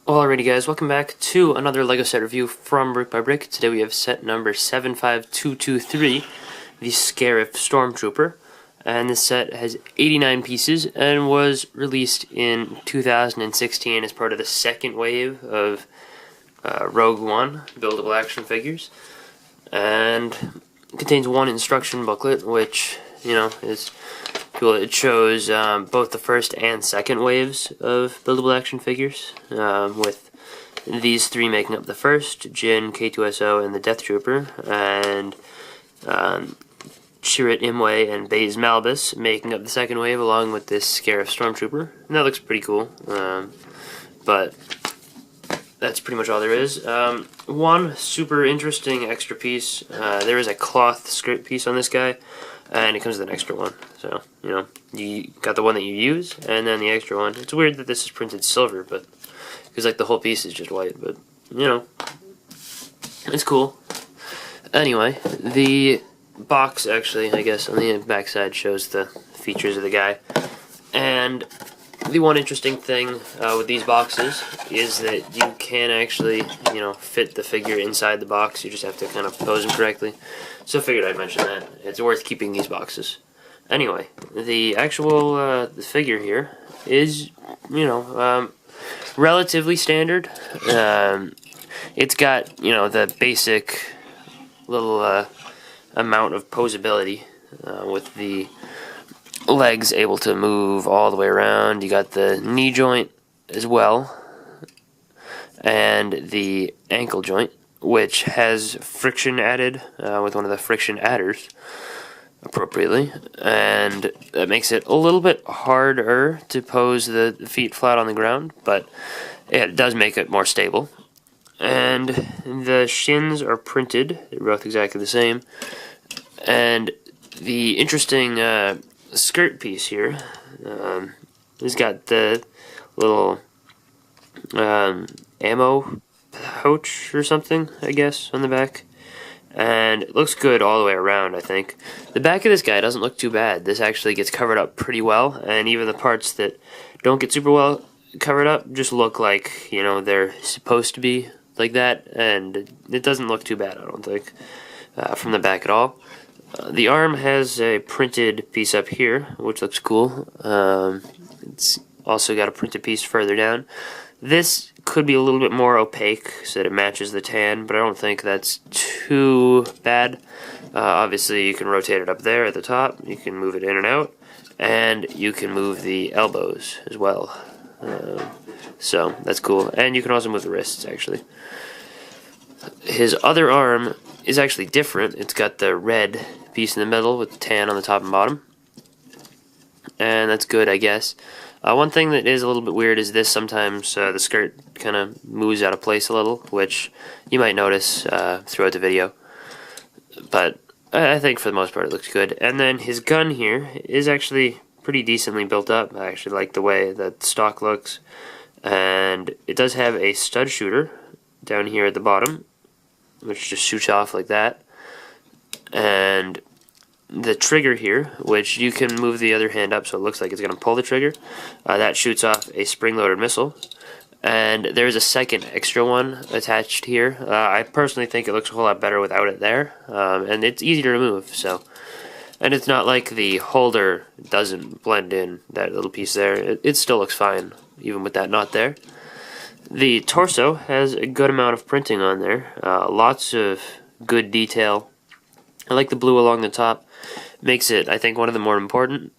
Alrighty guys, welcome back to another LEGO set review from BrickByBrick. Today we have set number 75223, the Scarif Stormtrooper. And this set has 89 pieces and was released in 2016 as part of the second wave of Rogue One buildable action figures. And it contains one instruction booklet, which, is cool. It shows both the first and second waves of buildable action figures, with these three making up the first: Jin, K2SO, and the Death Trooper, and Chirrut Imwe and Baze Malbus making up the second wave, along with this Scarif Stormtrooper. And that looks pretty cool, but that's pretty much all there is. One super interesting extra piece, there is a cloth skirt piece on this guy, and it comes with an extra one. So, you got the one that you use, and then the extra one. It's weird that this is printed silver, but because like the whole piece is just white, but it's cool. Anyway, the box actually, I guess, on the back side shows the features of the guy. And the one interesting thing with these boxes is that you can actually, fit the figure inside the box. You just have to kind of pose him correctly. So I figured I'd mention that. It's worth keeping these boxes. Anyway, the actual the figure here is, relatively standard. It's got, the basic little amount of posability with the legs able to move all the way around. You got the knee joint as well, and the ankle joint, which has friction added with one of the friction adders appropriately, and that makes it a little bit harder to pose the feet flat on the ground, but it does make it more stable. And the shins are printed. They're both exactly the same. And the interesting skirt piece here has got the little ammo pouch or something, I guess, on the back. And it looks good all the way around, I think. The back of this guy doesn't look too bad. This actually gets covered up pretty well, and even the parts that don't get super well covered up just look like, they're supposed to be like that, and it doesn't look too bad, I don't think, from the back at all. The arm has a printed piece up here, which looks cool. It's also got a printed piece further down. This could be a little bit more opaque so that it matches the tan, but I don't think that's too bad. Obviously, you can rotate it up there at the top, you can move it in and out, and you can move the elbows as well. So that's cool. And you can also move the wrists, actually. His other arm is actually different. It's got the red piece in the middle with the tan on the top and bottom. And that's good, I guess. One thing that is a little bit weird is this. Sometimes the skirt kind of moves out of place a little, which you might notice throughout the video. But I think for the most part it looks good. And then his gun here is actually pretty decently built up. I actually like the way that the stock looks. And it does have a stud shooter down here at the bottom, which just shoots off like that. And the trigger here, which you can move the other hand up so it looks like it's going to pull the trigger, that shoots off a spring-loaded missile. And there's a second extra one attached here. I personally think it looks a whole lot better without it there, and it's easy to remove. So, and it's not like the holder doesn't blend in, that little piece there. It still looks fine, even with that not there. The torso has a good amount of printing on there, lots of good detail. I like the blue along the top. Makes it, I think, one of the more important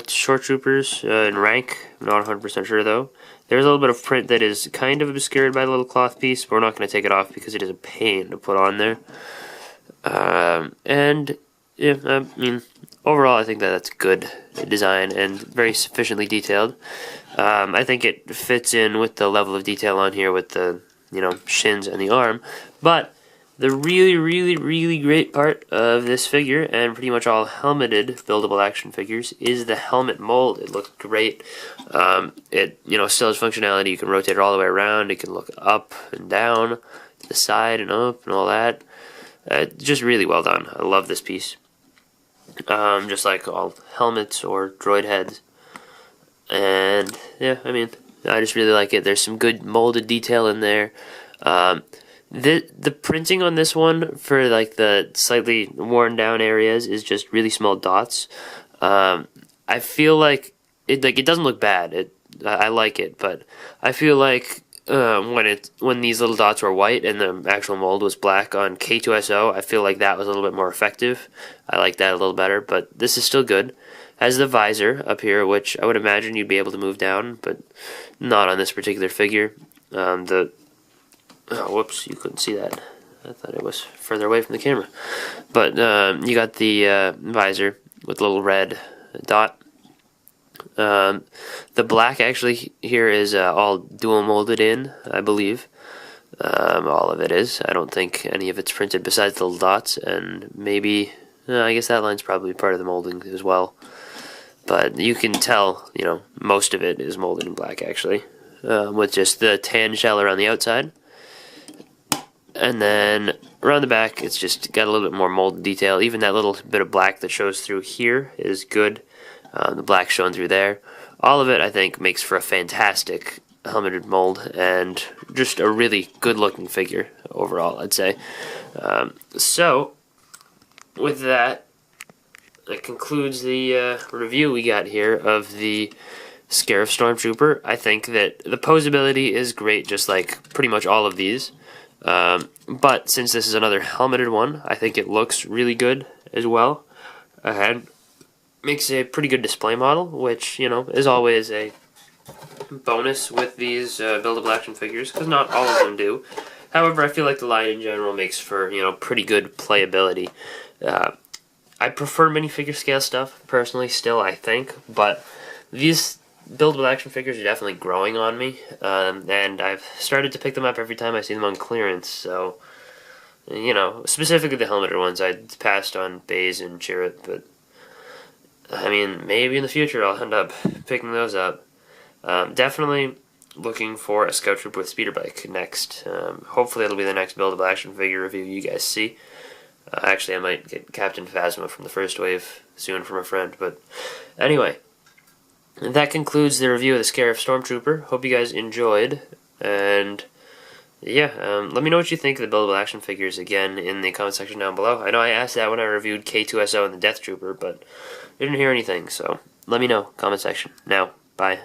short troopers in rank. I'm not 100% sure, though. There's a little bit of print that is kind of obscured by the little cloth piece, but we're not going to take it off because it is a pain to put on there. And, yeah, I mean, overall, I think that's good design and very sufficiently detailed. I think it fits in with the level of detail on here with the, shins and the arm. But the really, really, really great part of this figure, and pretty much all helmeted buildable action figures, is the helmet mold. It looks great. It, still has functionality. You can rotate it all the way around. It can look up and down, to the side and up and all that. Just really well done. I love this piece. Just like all helmets or droid heads. And, yeah, I mean, I just really like it. There's some good molded detail in there. The printing on this one for like the slightly worn down areas is just really small dots. I feel like it doesn't look bad. I like it, but I feel like when these little dots were white and the actual mold was black on K2SO, I feel like that was a little bit more effective. I like that a little better, but this is still good. Has the visor up here, which I would imagine you'd be able to move down, but not on this particular figure. Whoops, you couldn't see that. I thought it was further away from the camera. But you got the visor with a little red dot. The black actually here is all dual molded in, I believe. All of it is. I don't think any of it's printed besides the little dots, and maybe, I guess that line's probably part of the molding as well. But you can tell, most of it is molded in black actually, with just the tan shell around the outside. And then around the back, it's just got a little bit more molded detail. Even that little bit of black that shows through here is good. The black showing through there. All of it, I think, makes for a fantastic helmeted mold and just a really good-looking figure overall, I'd say. So, with that, that concludes the review we got here of the Scarif Stormtrooper. I think that the posability is great, just like pretty much all of these. But since this is another helmeted one, I think it looks really good as well. And makes a pretty good display model, which, is always a bonus with these buildable action figures, because not all of them do. However, I feel like the line in general makes for, pretty good playability. I prefer minifigure scale stuff, personally, still, I think, but these buildable action figures are definitely growing on me, and I've started to pick them up every time I see them on clearance, so, specifically the helmeted ones, I passed on Baze and Chirrut, but I mean, maybe in the future I'll end up picking those up. Definitely looking for a Scout Trooper with Speeder Bike next. Hopefully it'll be the next buildable action figure review you guys see. Actually, I might get Captain Phasma from the first wave soon from a friend. But anyway, that concludes the review of the Scarif Stormtrooper. Hope you guys enjoyed. And yeah, let me know what you think of the buildable action figures again in the comment section down below. I know I asked that when I reviewed K2SO and the Death Trooper, but I didn't hear anything, so let me know, comment section. Now, bye.